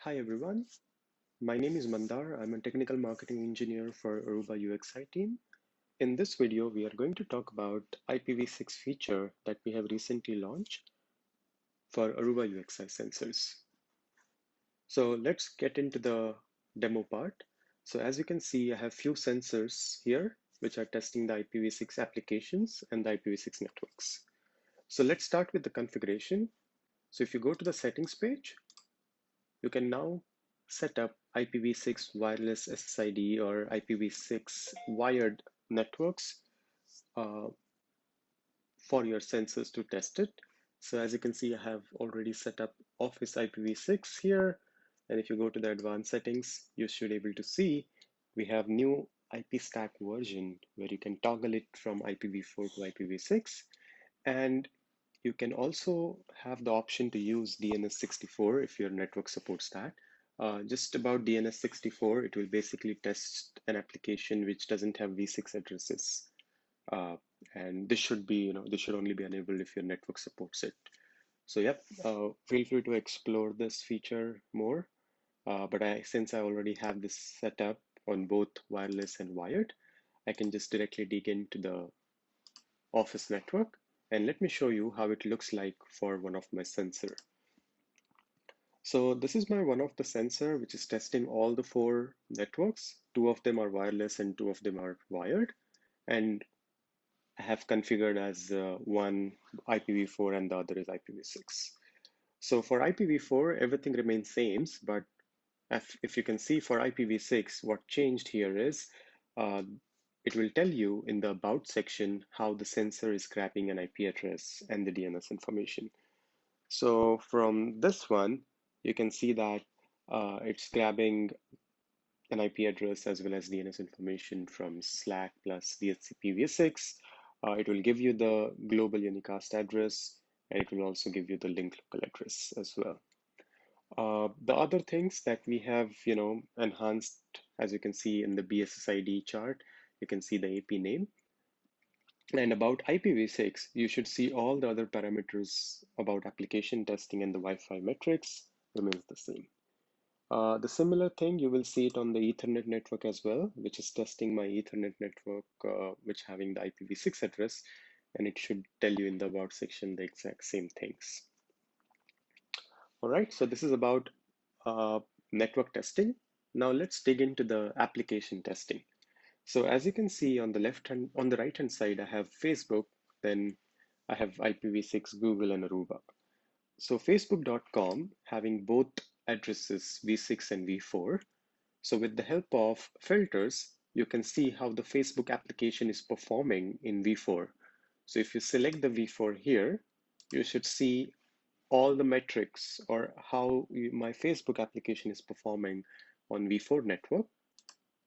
Hi everyone, my name is Mandar. I'm a technical marketing engineer for Aruba UXI team. In this video, we are going to talk about IPv6 feature that we have recently launched for Aruba UXI sensors. So let's get into the demo part. So as you can see, I have few sensors here, which are testing the IPv6 applications and the IPv6 networks. So let's start with the configuration. So if you go to the settings page, you can now set up IPv6 wireless SSID or IPv6 wired networks uh, for your sensors to test it. So as you can see, I have already set up Office IPv6 here. And if you go to the advanced settings, you should be able to see we have new IP stack version where you can toggle it from IPv4 to IPv6. And you can also have the option to use DNS64 if your network supports that. Just about DNS64, it will basically test an application which doesn't have v6 addresses. And this should be, this should only be enabled if your network supports it. So yep, feel free to explore this feature more. But since I already have this set up on both wireless and wired, I can just directly dig into the Office network. And let me show you how it looks like for one of my sensor. So this is my one of the sensor which is testing all the four networks. Two of them are wireless and two of them are wired. And I have configured as one IPv4 and the other is IPv6. So for IPv4, everything remains same, but if you can see for IPv6, what changed here is uh, it will tell you in the about section how the sensor is grabbing an IP address and the DNS information. So from this one, you can see that it's grabbing an IP address as well as DNS information from Slack plus DHCP-v6. It will give you the global unicast address, and it will also give you the link local address as well. The other things that we have, enhanced, as you can see in the BSSID chart, you can see the AP name. And about IPv6, you should see all the other parameters about application testing and the Wi-Fi metrics remains the same. The similar thing, you will see it on the Ethernet network as well, which is testing my Ethernet network, which having the IPv6 address, and it should tell you in the about section the exact same things. All right, so this is about network testing. Now let's dig into the application testing. So as you can see on the right hand side, I have Facebook, then I have IPv6, Google, and Aruba. So Facebook.com having both addresses v6 and v4. So with the help of filters, you can see how the Facebook application is performing in v4. So if you select the v4 here, you should see all the metrics or how my Facebook application is performing on v4 network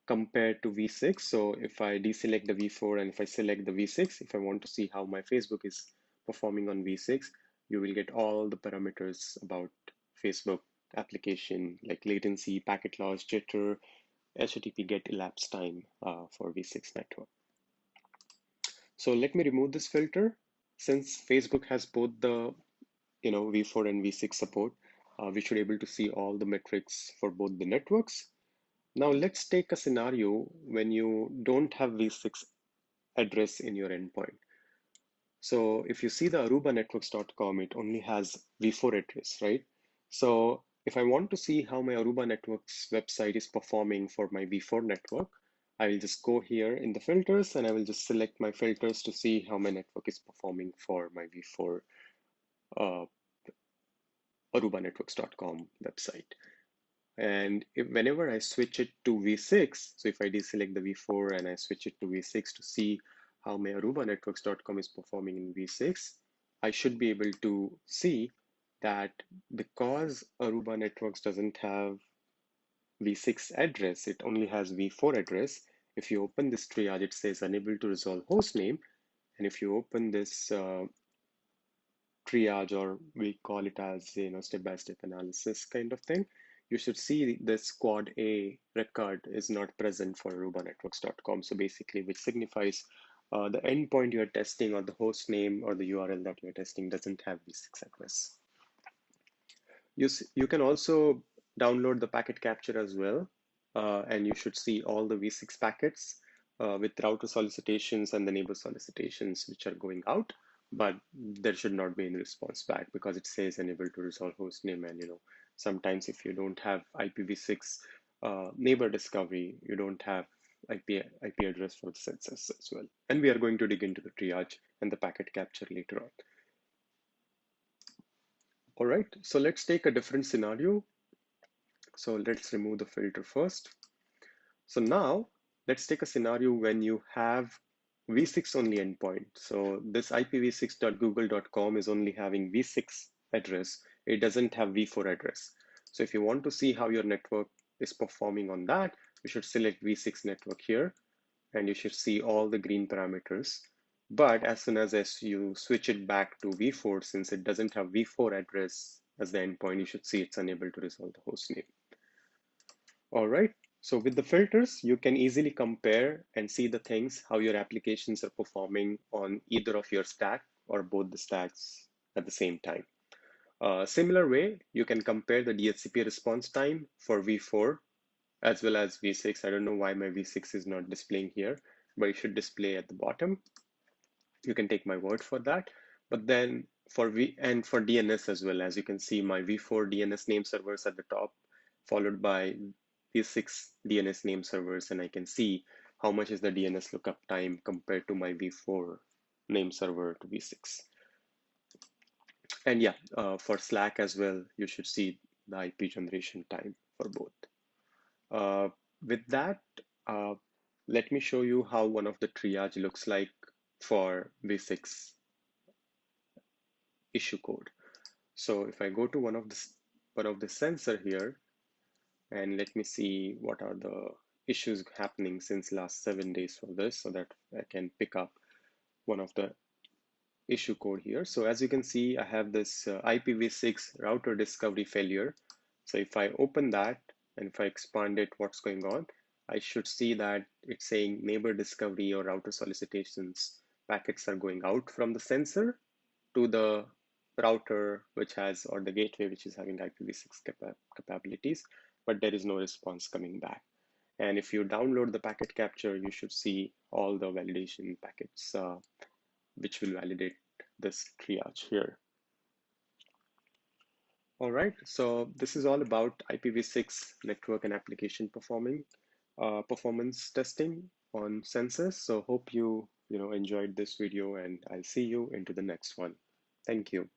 compared to v6. So if I deselect the v4 and if I select the v6, if I want to see how my Facebook is performing on v6, you will get all the parameters about Facebook application like latency, packet loss, jitter, HTTP GET elapsed time for v6 network. So let me remove this filter. Since Facebook has both the v4 and v6 support, we should be able to see all the metrics for both the networks. Now let's take a scenario when you don't have v6 address in your endpoint. So if you see the arubanetworks.com, it only has v4 address, right? So if I want to see how my Aruba Networks website is performing for my v4 network, I will just go here in the filters and I will just select my filters to see how my network is performing for my v4 arubanetworks.com website. And whenever I switch it to v6, so if I deselect the v4 and I switch it to v6 to see how my arubanetworks.com is performing in v6, I should be able to see that because Aruba Networks doesn't have v6 address, it only has v4 address. If you open this triage, it says unable to resolve hostname. And if you open this triage, or we call it as step-by-step analysis kind of thing, you should see this quad A record is not present for arubanetworks.com. So basically, which signifies the endpoint you're testing or the host name or the URL that you're testing doesn't have v6 address. You can also download the packet capture as well, and you should see all the v6 packets with router solicitations and the neighbor solicitations which are going out, but there should not be any response back because it says unable to resolve host name. And sometimes if you don't have IPv6 neighbor discovery, you don't have IP address for the sensors as well. And we are going to dig into the triage and the packet capture later on. All right, so let's take a different scenario. So let's remove the filter first. So now let's take a scenario when you have v6 only endpoint. So this ipv6.google.com is only having v6 address. It doesn't have v4 address. So if you want to see how your network is performing on that, you should select v6 network here, and you should see all the green parameters. But as soon as you switch it back to v4, since it doesn't have v4 address as the endpoint, you should see it's unable to resolve the host name. All right, so with the filters, you can easily compare and see the things, how your applications are performing on either of your stack or both the stacks at the same time. Similar way, you can compare the DHCP response time for v4 as well as v6. I don't know why my v6 is not displaying here, but it should display at the bottom. You can take my word for that. But then for for DNS as well, as you can see, my v4 DNS name servers at the top, followed by v6 DNS name servers, and I can see how much is the DNS lookup time compared to my v4 name server to v6. And yeah, for Slack as well, you should see the IP generation time for both. With that, uh, let me show you how one of the triage looks like for v6 issue code. So if I go to one of the sensor here, and let me see what are the issues happening since last 7 days for this, so that I can pick up one of the issue code here. So as you can see, I have this IPv6 router discovery failure. So if I open that and if I expand it, what's going on, I should see that it's saying neighbor discovery or router solicitations packets are going out from the sensor to the router which has, or the gateway which is having IPv6 capabilities, but there is no response coming back. And if you download the packet capture, you should see all the validation packets which will validate this triage here. All right, so this is all about IPv6 network and application performance testing on sensors. So hope you enjoyed this video, and I'll see you into the next one. Thank you.